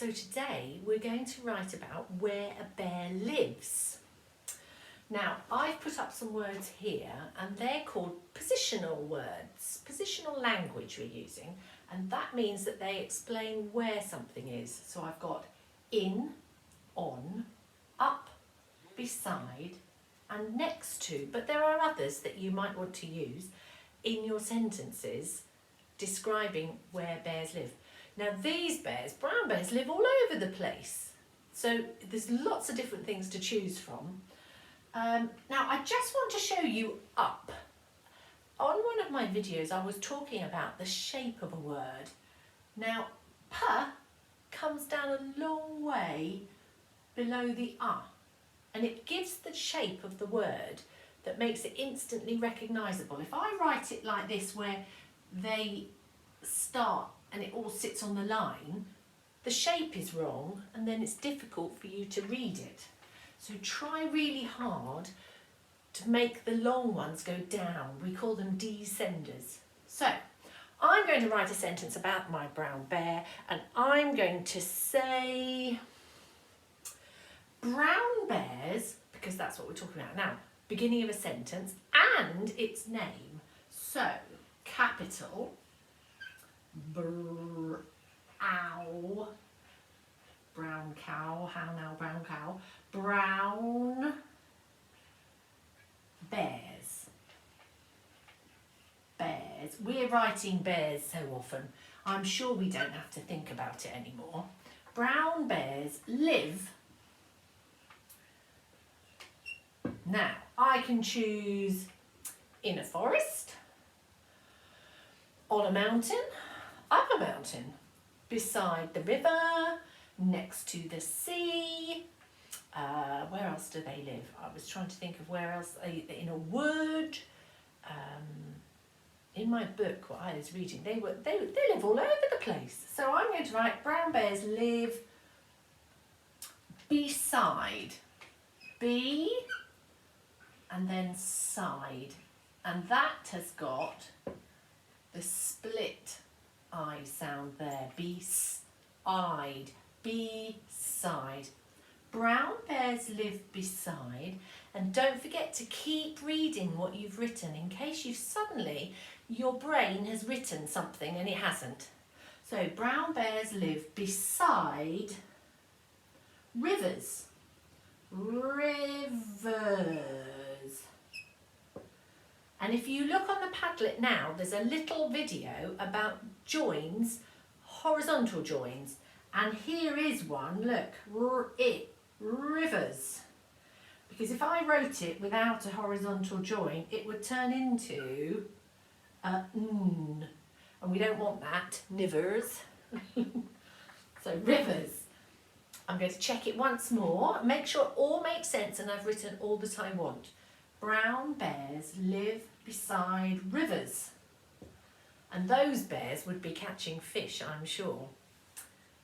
So today we're going to write about where a bear lives. Now I've put up some words here and they're called positional words, positional language we're using, and that means that they explain where something is. So I've got in, on, up, beside and next to, but there are others that you might want to use in your sentences describing where bears live. Now these bears, brown bears, live all over the place. So there's lots of different things to choose from. Now I just want to show you up. On one of my videos I was talking about the shape of a word. Now P comes down a long way below the and it gives the shape of the word that makes it instantly recognisable. If I write it like this where they start and it all sits on the line, the shape is wrong and then it's difficult for you to read it. So try really hard to make the long ones go down. We call them descenders. So I'm going to write a sentence about my brown bear and I'm going to say brown bears, because that's what we're talking about now, beginning of a sentence and its name. So capital brown cow, how now brown cow, brown bears. Bears. We're writing bears so often, I'm sure we don't have to think about it anymore. Brown bears live. Now I can choose in a forest, on a mountain, up a mountain, beside the river, next to the sea. Where else do they live? I was trying to think of where else. In a wood. In my book, what I was reading, they live all over the place. So I'm going to write brown bears live beside. B and then side. And that has got the split I sound there. Beside. Beside. Brown bears live beside, and don't forget to keep reading what you've written in case your brain has written something and it hasn't. So brown bears live beside rivers. Rivers. And if you look on the Padlet now, there's a little video about joins, horizontal joins. And here is one, look, rivers. Because if I wrote it without a horizontal join, it would turn into a n. And we don't want that, nivers. So rivers. I'm going to check it once more, make sure it all makes sense and I've written all that I want. Brown bears live beside rivers. And those bears would be catching fish, I'm sure.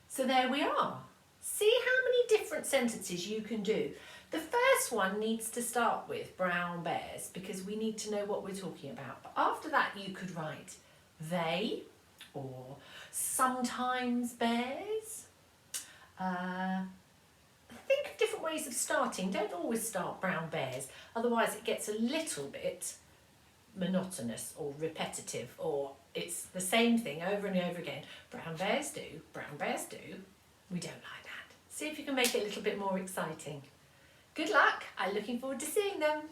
So there we are. See how many different sentences you can do. The first one needs to start with brown bears because we need to know what we're talking about. But after that you could write they or sometimes bears. Think of different ways of starting. Don't always start brown bears, otherwise it gets a little bit monotonous or repetitive, or it's the same thing over and over again. Brown bears do, brown bears do. We don't like that. See if you can make it a little bit more exciting. Good luck. I'm looking forward to seeing them.